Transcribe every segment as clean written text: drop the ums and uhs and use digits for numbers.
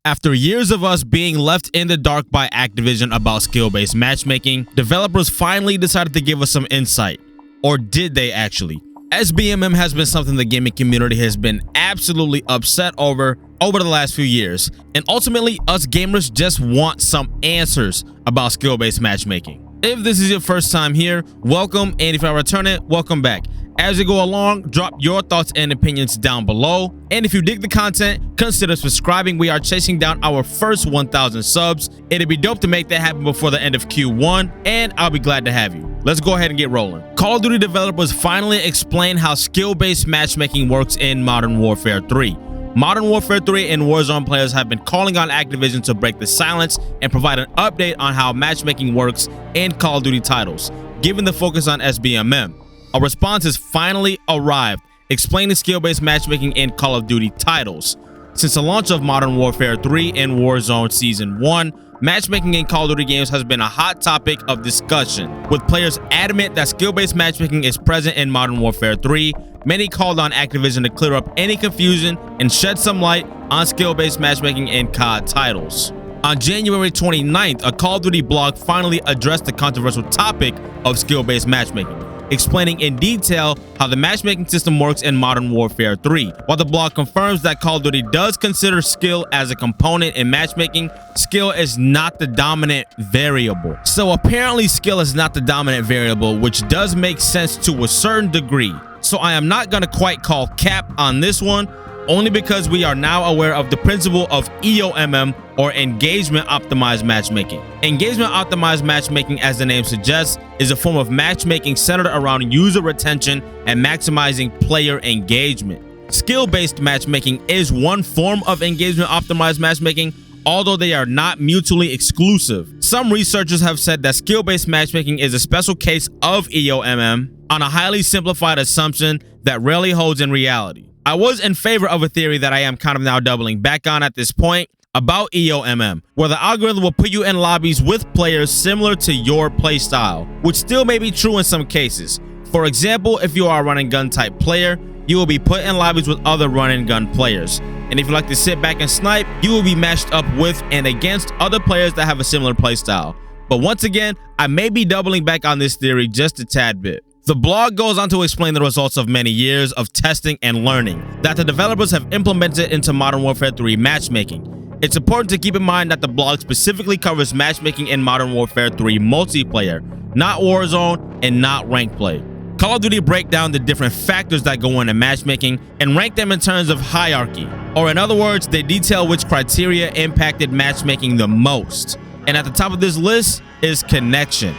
After years of us being left in the dark by Activision about skill-based matchmaking, developers finally decided to give us some insight. Or did they actually? SBMM has been something the gaming community has been absolutely upset over the last few years, and ultimately us gamers just want some answers about skill-based matchmaking. If this is your first time here, welcome, and if I return it, welcome back. As we go along, drop your thoughts and opinions down below, and if you dig the content, consider subscribing. We are chasing down our first 1,000 subs. It'd be dope to make that happen before the end of Q1, and I'll be glad to have you. Let's go ahead and get rolling. Call of Duty developers finally explain how skill-based matchmaking works in Modern Warfare 3. Modern Warfare 3 and Warzone players have been calling on Activision to break the silence and provide an update on how matchmaking works in Call of Duty titles, given the focus on SBMM. A response has finally arrived, explaining skill-based matchmaking in Call of Duty titles. Since the launch of Modern Warfare 3 and Warzone Season 1, matchmaking in Call of Duty games has been a hot topic of discussion, with players adamant that skill-based matchmaking is present in Modern Warfare 3. Many called on Activision to clear up any confusion and shed some light on skill-based matchmaking in COD titles. On January 29th, a Call of Duty blog finally addressed the controversial topic of skill-based matchmaking, explaining in detail how the matchmaking system works in Modern Warfare 3. While the blog confirms that Call of Duty does consider skill as a component in matchmaking, skill is not the dominant variable. So apparently skill is not the dominant variable, which does make sense to a certain degree. So I am not going to quite call cap on this one, only because we are now aware of the principle of EOMM, or engagement optimized matchmaking. Engagement optimized matchmaking, as the name suggests, is a form of matchmaking centered around user retention and maximizing player engagement. Skill-based matchmaking is one form of engagement optimized matchmaking, although they are not mutually exclusive. Some researchers have said that skill-based matchmaking is a special case of EOMM on a highly simplified assumption that rarely holds in reality. I was in favor of a theory that I am kind of now doubling back on at this point about EOMM, where the algorithm will put you in lobbies with players similar to your playstyle, which still may be true in some cases. For example, if you are a run and gun type player, you will be put in lobbies with other run and gun players. And if you like to sit back and snipe, you will be matched up with and against other players that have a similar playstyle. But once again, I may be doubling back on this theory just a tad bit. The blog goes on to explain the results of many years of testing and learning that the developers have implemented into Modern Warfare 3 matchmaking. It's important to keep in mind that the blog specifically covers matchmaking in Modern Warfare 3 multiplayer, not Warzone and not ranked play. Call of Duty break down the different factors that go into matchmaking and rank them in terms of hierarchy, or in other words, they detail which criteria impacted matchmaking the most. And at the top of this list is connection.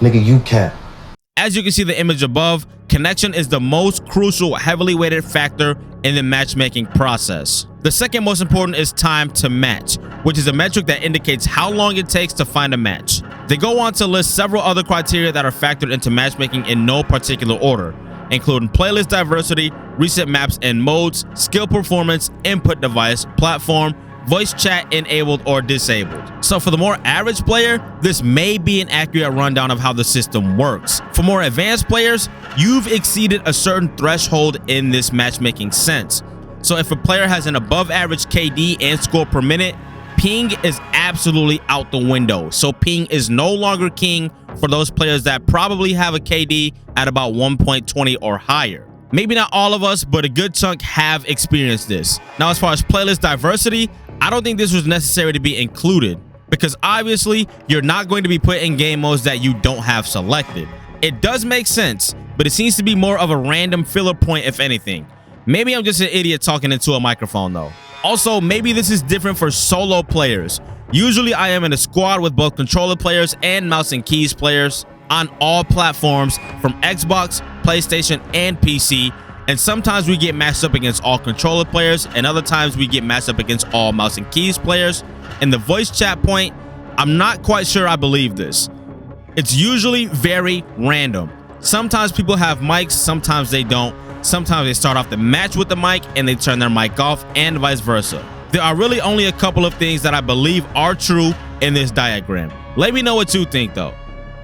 Nigga, you cat. As you can see the image above, connection is the most crucial, heavily weighted factor in the matchmaking process. The second most important is time to match, which is a metric that indicates how long it takes to find a match. They go on to list several other criteria that are factored into matchmaking in no particular order, including playlist diversity, recent maps and modes, skill performance, input device, platform, voice chat enabled or disabled. So for the more average player, this may be an accurate rundown of how the system works. For more advanced players, you've exceeded a certain threshold in this matchmaking sense. So if a player has an above average KD and score per minute, ping is absolutely out the window. So ping is no longer king for those players that probably have a KD at about 1.20 or higher. Maybe not all of us, but a good chunk have experienced this. Now, as far as playlist diversity, I don't think this was necessary to be included, because obviously you're not going to be put in game modes that you don't have selected. It does make sense, but it seems to be more of a random filler point if anything. Maybe I'm just an idiot talking into a microphone though. Also, maybe this is different for solo players. Usually I am in a squad with both controller players and mouse and keys players on all platforms from Xbox, PlayStation, and PC. And sometimes we get matched up against all controller players, and other times we get matched up against all mouse and keys players. And the voice chat point, I'm not quite sure I believe this. It's usually very random. Sometimes people have mics, sometimes they don't. Sometimes they start off the match with the mic and they turn their mic off, and vice versa. There are really only a couple of things that I believe are true in this diagram. Let me know what you think though.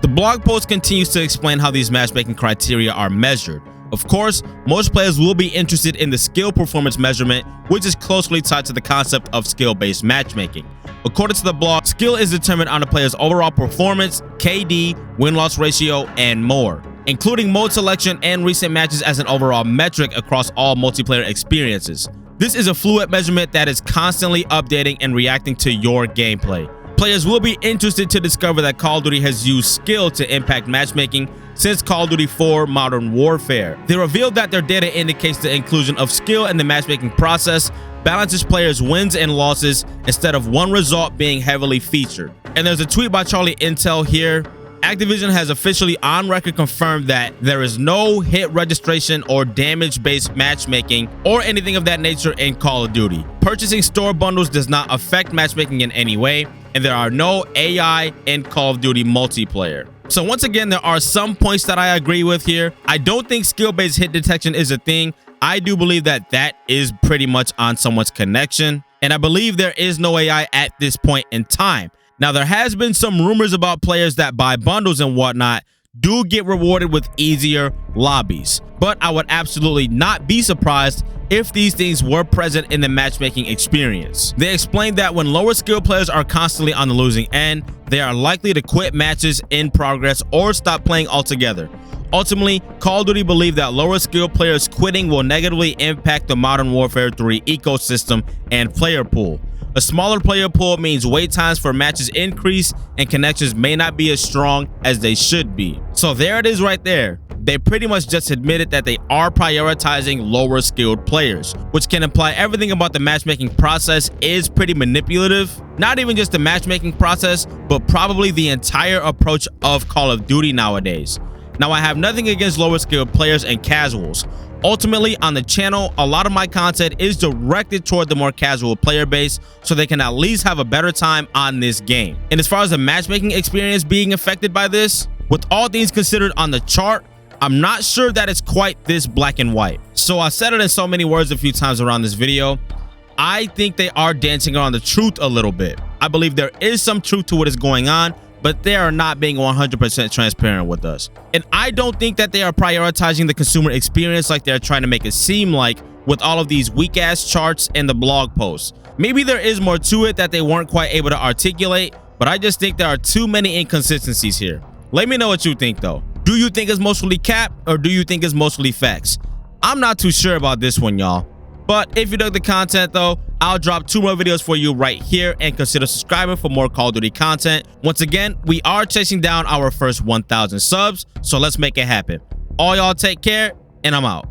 The blog post continues to explain how these matchmaking criteria are measured, Of course, most players will be interested in the skill performance measurement, which is closely tied to the concept of skill-based matchmaking. According to the blog, skill is determined on a player's overall performance, KD, win-loss ratio, and more, including mode selection and recent matches as an overall metric across all multiplayer experiences. This is a fluid measurement that is constantly updating and reacting to your gameplay. Players will be interested to discover that Call of Duty has used skill to impact matchmaking since Call of Duty 4 Modern Warfare. They revealed that their data indicates the inclusion of skill in the matchmaking process balances players' wins and losses instead of one result being heavily featured. And there's a tweet by Charlie Intel here. Activision has officially on record confirmed that there is no hit registration or damage-based matchmaking or anything of that nature in Call of Duty. Purchasing store bundles does not affect matchmaking in any way, and there are no AI in Call of Duty multiplayer. So once again, there are some points that I agree with here. I don't think skill-based hit detection is a thing. I do believe that that is pretty much on someone's connection, and I believe there is no AI at this point in time. Now, there has been some rumors about players that buy bundles and whatnot do get rewarded with easier lobbies, but I would absolutely not be surprised if these things were present in the matchmaking experience. They explained that when lower skill players are constantly on the losing end, they are likely to quit matches in progress or stop playing altogether. Ultimately, Call of Duty believe that lower skill players quitting will negatively impact the Modern Warfare 3 ecosystem and player pool. A smaller player pool means wait times for matches increase and connections may not be as strong as they should be. So there it is right there. They pretty much just admitted that they are prioritizing lower skilled players, which can imply everything about the matchmaking process is pretty manipulative. Not even just the matchmaking process, but probably the entire approach of Call of Duty nowadays. Now, I have nothing against lower skilled players and casuals. Ultimately, on the channel, a lot of my content is directed toward the more casual player base so they can at least have a better time on this game. And as far as the matchmaking experience being affected by this, with all things considered on the chart, I'm not sure that it's quite this black and white. So I said it in so many words a few times around this video. I think they are dancing around the truth a little bit. I believe there is some truth to what is going on, but they are not being 100% transparent with us. And I don't think that they are prioritizing the consumer experience like they're trying to make it seem like with all of these weak-ass charts and the blog posts. Maybe there is more to it that they weren't quite able to articulate, but I just think there are too many inconsistencies here. Let me know what you think though. Do you think it's mostly cap or do you think it's mostly facts? I'm not too sure about this one, y'all. But if you dug the content though, I'll drop 2 more videos for you right here and consider subscribing for more Call of Duty content. Once again, we are chasing down our first 1,000 subs, so let's make it happen. All y'all take care, and I'm out.